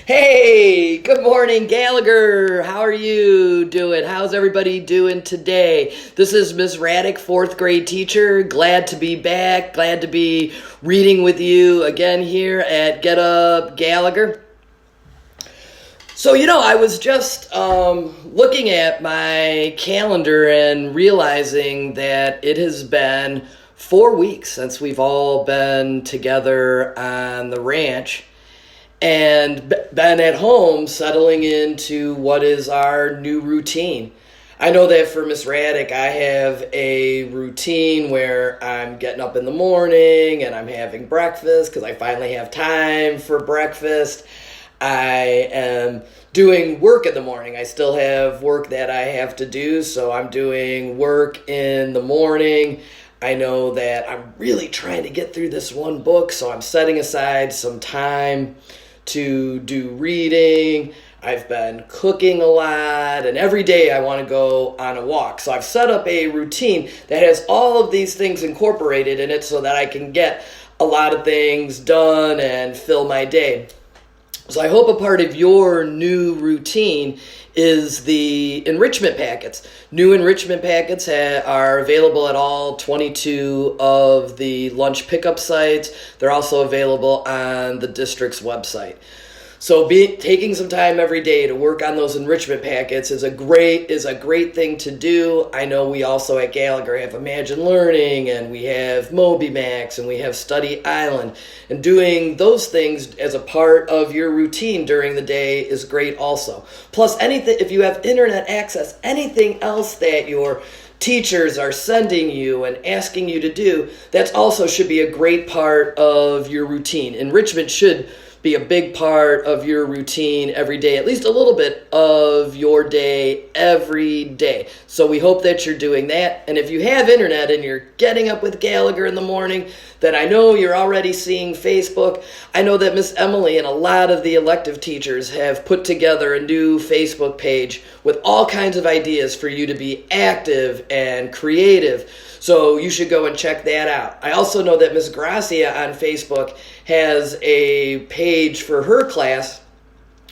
Hey, good morning, Gallagher. How are you doing? How's everybody doing today? This is Miss Radich, fourth grade teacher. Glad to be back. Glad to be reading with you again here at Get Up Gallagher. So, I was just looking at my calendar and realizing that it has been 4 weeks since we've all been together on the ranch and been at home settling into what is our new routine. I know that for Miss Radich, I have a routine where I'm getting up in the morning and I'm having breakfast because I finally have time for breakfast. I am doing work in the morning. I still have work that I have to do, so I'm doing work in the morning. I know that I'm really trying to get through this one book, so I'm setting aside some time to do reading. I've been cooking a lot, and every day I want to go on a walk. So I've set up a routine that has all of these things incorporated in it so that I can get a lot of things done and fill my day. So I hope a part of your new routine is the enrichment packets. New enrichment packets are available at all 22 of the lunch pickup sites. They're also available on the district's website. So taking some time every day to work on those enrichment packets is a great thing to do. I know we also at Gallagher have Imagine Learning, and we have MobyMax, and we have Study Island. And doing those things as a part of your routine during the day is great also. Plus, anything, if you have internet access, anything else that your teachers are sending you and asking you to do, that also should be a great part of your routine. Enrichment should be a big part of your routine every day, at least a little bit of your day every day. So we hope that you're doing that. And if you have internet and you're getting up with Gallagher in the morning, then I know you're already seeing Facebook. I know that Miss Emily and a lot of the elective teachers have put together a new Facebook page with all kinds of ideas for you to be active and creative. So you should go and check that out. I also know that Miss Gracia on Facebook has a page for her class,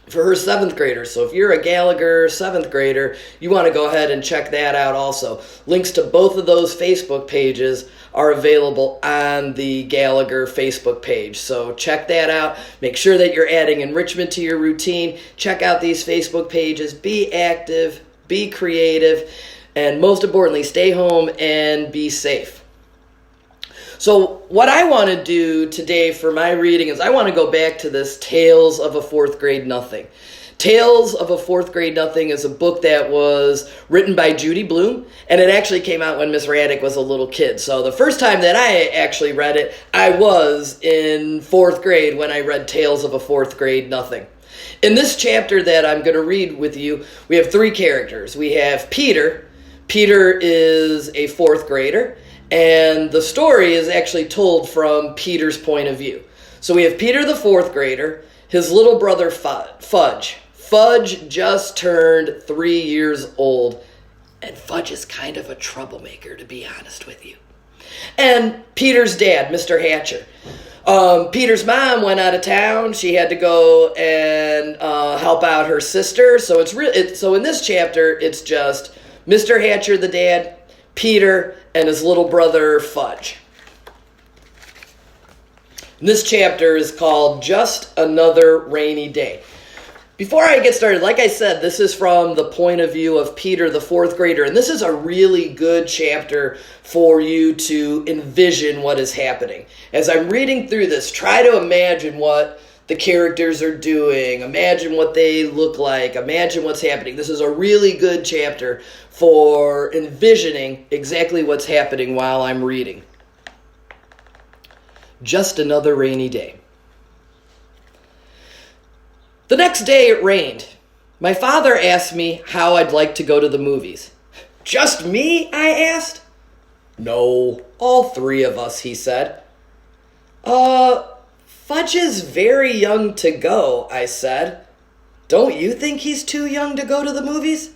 for her 7th graders. So if you're a Gallagher 7th grader, you want to go ahead and check that out also. Links to both of those Facebook pages are available on the Gallagher Facebook page. So check that out. Make sure that you're adding enrichment to your routine. Check out these Facebook pages. Be active, be creative, and most importantly, stay home and be safe. So what I want to do today for my reading is I want to go back to this Tales of a Fourth Grade Nothing. Tales of a Fourth Grade Nothing is a book that was written by Judy Blume, and it actually came out when Miss Radich was a little kid. So the first time that I actually read it, I was in 4th grade when I read Tales of a Fourth Grade Nothing. In this chapter that I'm going to read with you, we have 3 characters. We have Peter. Peter is a 4th grader, and the story is actually told from Peter's point of view. So we have Peter the 4th grader, his little brother Fudge. Fudge just turned 3 years old, and Fudge is kind of a troublemaker, to be honest with you. And Peter's dad, Mr. Hatcher. Peter's mom went out of town. She had to go and help out her sister. So so in this chapter, it's just Mr. Hatcher, the dad, Peter, and his little brother Fudge. And this chapter is called Just Another Rainy Day. Before I get started, like I said, this is from the point of view of Peter, the 4th grader, and this is a really good chapter for you to envision what is happening. As I'm reading through this, try to imagine what the characters are doing, imagine what they look like, imagine what's happening. This is a really good chapter for envisioning exactly what's happening while I'm reading. Just another rainy day. The next day it rained. My father asked me how I'd like to go to the movies. Just me? I asked. No, all 3 of us, he said. Fudge is very young to go, I said. Don't you think he's too young to go to the movies?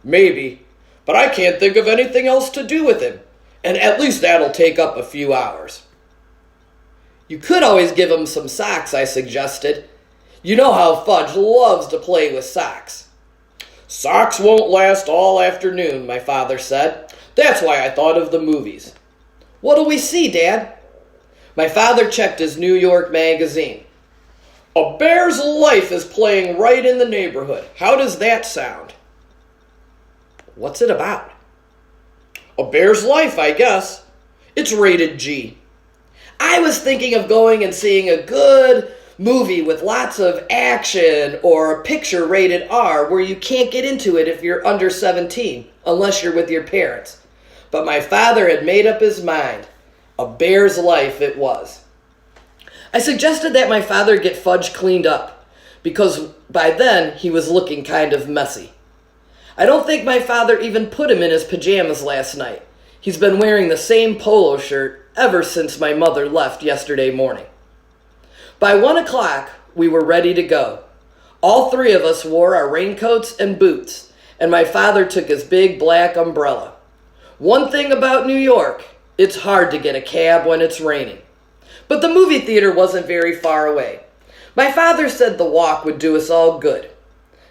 Maybe, but I can't think of anything else to do with him, and at least that'll take up a few hours. You could always give him some socks, I suggested. You know how Fudge loves to play with socks. Socks won't last all afternoon, my father said. That's why I thought of the movies. What'll we see, Dad? My father checked his New York magazine. A Bear's Life is playing right in the neighborhood. How does that sound? What's it about? A Bear's Life, I guess. It's rated G. I was thinking of going and seeing a good movie with lots of action or a picture rated R where you can't get into it if you're under 17, unless you're with your parents. But my father had made up his mind. A Bear's Life it was. I suggested that my father get Fudge cleaned up, because by then he was looking kind of messy. I don't think my father even put him in his pajamas last night. He's been wearing the same polo shirt ever since my mother left yesterday morning. By 1 o'clock, we were ready to go. All three of us wore our raincoats and boots, and my father took his big black umbrella. One thing about New York, it's hard to get a cab when it's raining. But the movie theater wasn't very far away. My father said the walk would do us all good.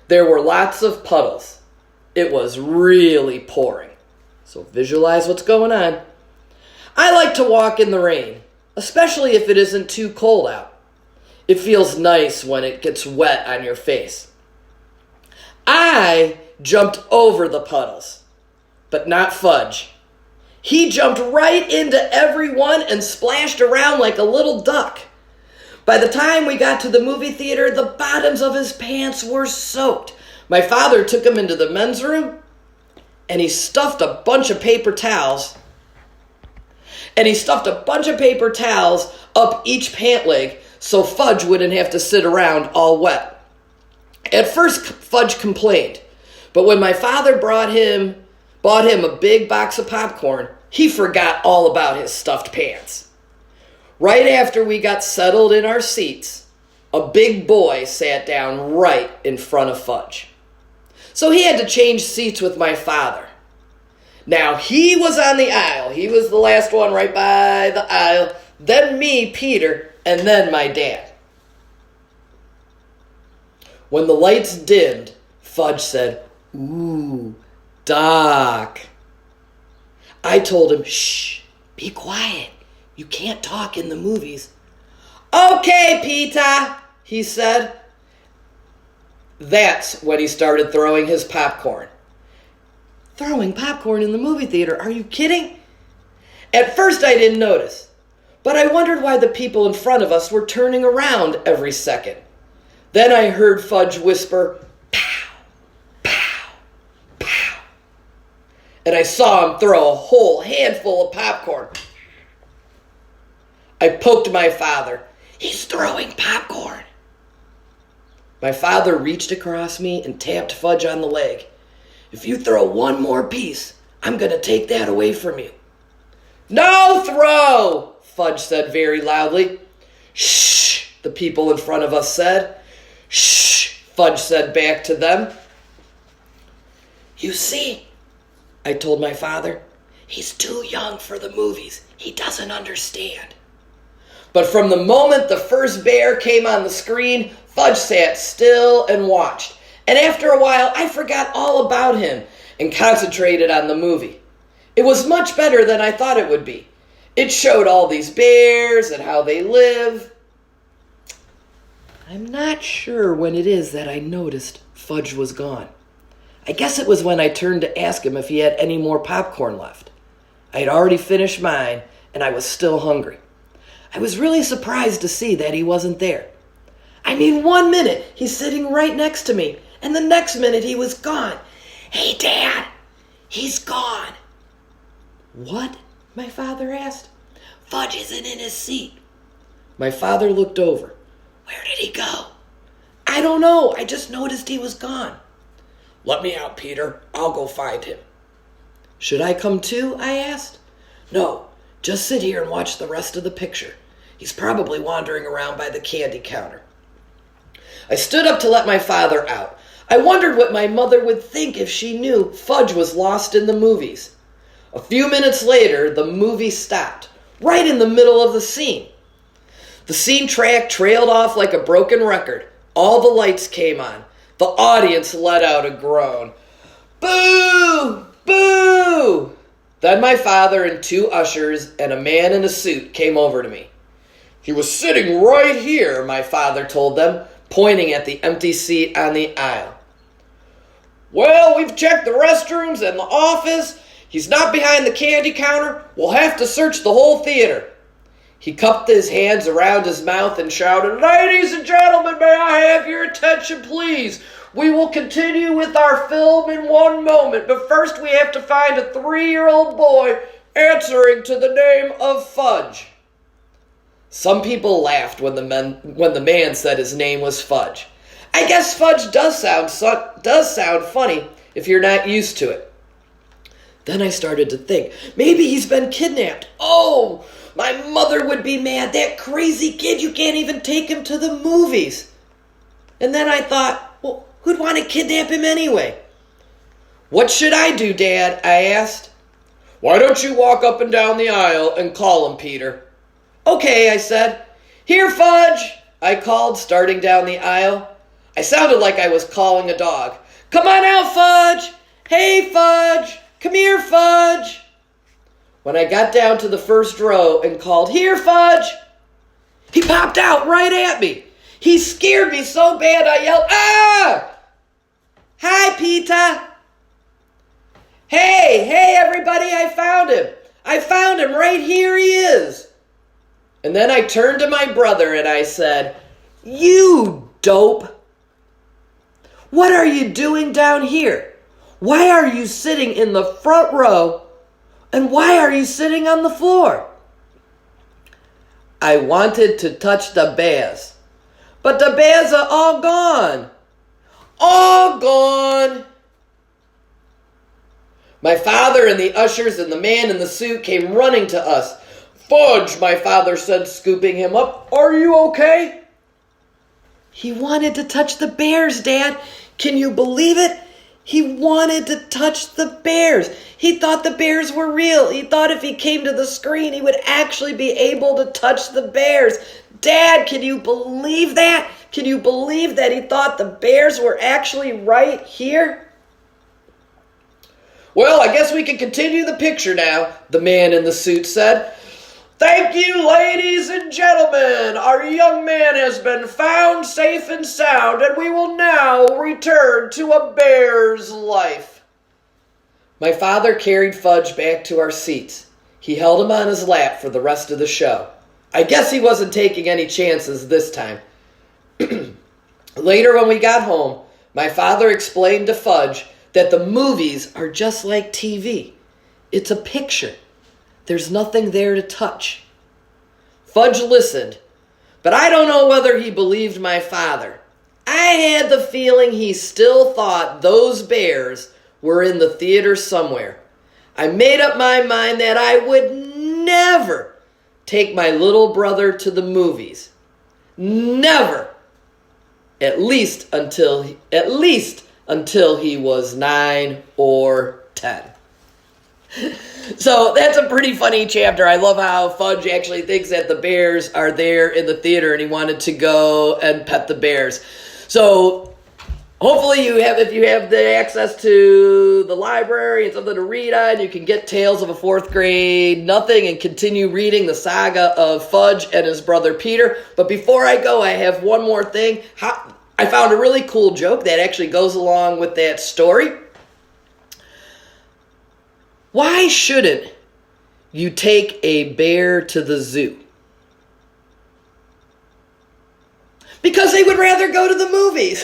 There were lots of puddles. It was really pouring. So visualize what's going on. I like to walk in the rain, especially if it isn't too cold out. It feels nice when it gets wet on your face. I jumped over the puddles, but not Fudge. He jumped right into everyone and splashed around like a little duck. By the time we got to the movie theater, the bottoms of his pants were soaked. My father took him into the men's room, and he stuffed a bunch of paper towels up each pant leg so Fudge wouldn't have to sit around all wet. At first, Fudge complained, but when my father bought him a big box of popcorn, he forgot all about his stuffed pants. Right after we got settled in our seats, a big boy sat down right in front of Fudge. So he had to change seats with my father. Now, he was on the aisle. He was the last one right by the aisle. Then me, Peter, and then my dad. When the lights dimmed, Fudge said, "Ooh, Doc." I told him, "Shh, be quiet. You can't talk in the movies." "Okay, Peter," he said. That's when he started throwing his popcorn. Throwing popcorn in the movie theater? Are you kidding? At first I didn't notice, but I wondered why the people in front of us were turning around every second. Then I heard Fudge whisper, "Pow, pow, pow." And I saw him throw a whole handful of popcorn. I poked my father. "He's throwing popcorn." My father reached across me and tapped Fudge on the leg. "If you throw one more piece, I'm going to take that away from you." "No throw," Fudge said very loudly. "Shh," the people in front of us said. "Shh," Fudge said back to them. "You see," I told my father, "he's too young for the movies. He doesn't understand." But from the moment the first bear came on the screen, Fudge sat still and watched. And after a while, I forgot all about him and concentrated on the movie. It was much better than I thought it would be. It showed all these bears and how they live. I'm not sure when it is that I noticed Fudge was gone. I guess it was when I turned to ask him if he had any more popcorn left. I had already finished mine, and I was still hungry. I was really surprised to see that he wasn't there. I mean, 1 minute he's sitting right next to me, and the next minute he was gone. "Hey, Dad, he's gone." "What?" my father asked. "Fudge isn't in his seat." My father looked over. "Where did he go?" "I don't know. I just noticed he was gone." "Let me out, Peter. I'll go find him." "Should I come too?" I asked. "No, just sit here and watch the rest of the picture. He's probably wandering around by the candy counter." I stood up to let my father out. I wondered what my mother would think if she knew Fudge was lost in the movies. A few minutes later, the movie stopped, right in the middle of the scene. The scene track trailed off like a broken record. All the lights came on. The audience let out a groan. Boo! Boo! Then my father and two ushers and a man in a suit came over to me. He was sitting right here, my father told them, pointing at the empty seat on the aisle. Well, we've checked the restrooms and the office. He's not behind the candy counter. We'll have to search the whole theater. He cupped his hands around his mouth and shouted, Ladies and gentlemen, may I have your attention, please? We will continue with our film in one moment, but first we have to find a 3-year-old boy answering to the name of Fudge. Some people laughed when the man said his name was Fudge. I guess Fudge does sound funny if you're not used to it. Then I started to think, maybe he's been kidnapped. Oh, my mother would be mad. That crazy kid, you can't even take him to the movies. And then I thought, well, who'd want to kidnap him anyway? What should I do, Dad? I asked. Why don't you walk up and down the aisle and call him, Peter? Okay, I said. Here, Fudge, I called, starting down the aisle. I sounded like I was calling a dog. Come on out, Fudge. Hey, Fudge. Come here, Fudge. When I got down to the first row and called, Here, Fudge, he popped out right at me. He scared me so bad I yelled, Ah! Hi, Peter. Hey, everybody, I found him. I found him right here he is. And then I turned to my brother and I said, You dope. What are you doing down here? Why are you sitting in the front row? And why are you sitting on the floor? I wanted to touch the bears, but the bears are all gone. All gone. My father and the ushers and the man in the suit came running to us. Fudge, my father said, scooping him up. Are you okay? He wanted to touch the bears, Dad. Can you believe it? He wanted to touch the bears. He thought the bears were real. He thought if he came to the screen, he would actually be able to touch the bears. Dad, can you believe that? Can you believe that he thought the bears were actually right here? Well, I guess we can continue the picture now, the man in the suit said. Thank you, ladies and gentlemen. Our young man has been found safe and sound, and we will now return to a bear's life. My father carried Fudge back to our seats. He held him on his lap for the rest of the show. I guess he wasn't taking any chances this time. Later, when we got home, my father explained to Fudge that the movies are just like TV. It's a picture. There's nothing there to touch. Fudge listened, but I don't know whether he believed my father. I had the feeling he still thought those bears were in the theater somewhere. I made up my mind that I would never take my little brother to the movies. Never. At least until he was 9 or 10. So that's a pretty funny chapter. I love how Fudge actually thinks that the bears are there in the theater and he wanted to go and pet the bears. So hopefully if you have the access to the library and something to read on, you can get Tales of a Fourth Grade Nothing and continue reading the saga of Fudge and his brother Peter. But before I go, I have one more thing. I found a really cool joke that actually goes along with that story. Why shouldn't you take a bear to the zoo? Because they would rather go to the movies.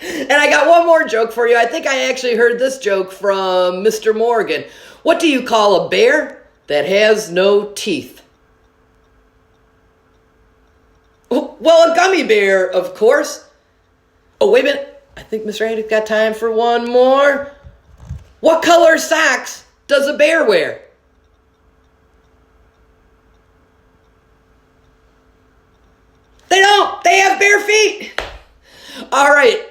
And I got one more joke for you. I think I actually heard this joke from Mr. Morgan. What do you call a bear that has no teeth? Well, a gummy bear, of course. Oh, wait a minute. I think Miss Radich got time for one more. What color socks does a bear wear? They don't. They have bare feet. All right.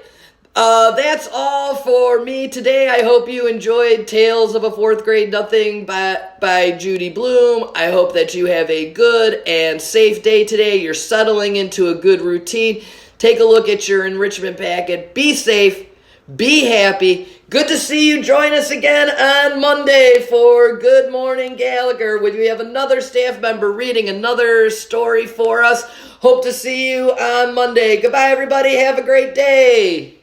That's all for me today. I hope you enjoyed Tales of a Fourth Grade Nothing by Judy Blume. I hope that you have a good and safe day today. You're settling into a good routine. Take a look at your enrichment packet. Be safe. Be happy. Good to see you. Join us again on Monday for Good Morning Gallagher, when we have another staff member reading another story for us. Hope to see you on Monday. Goodbye, everybody. Have a great day.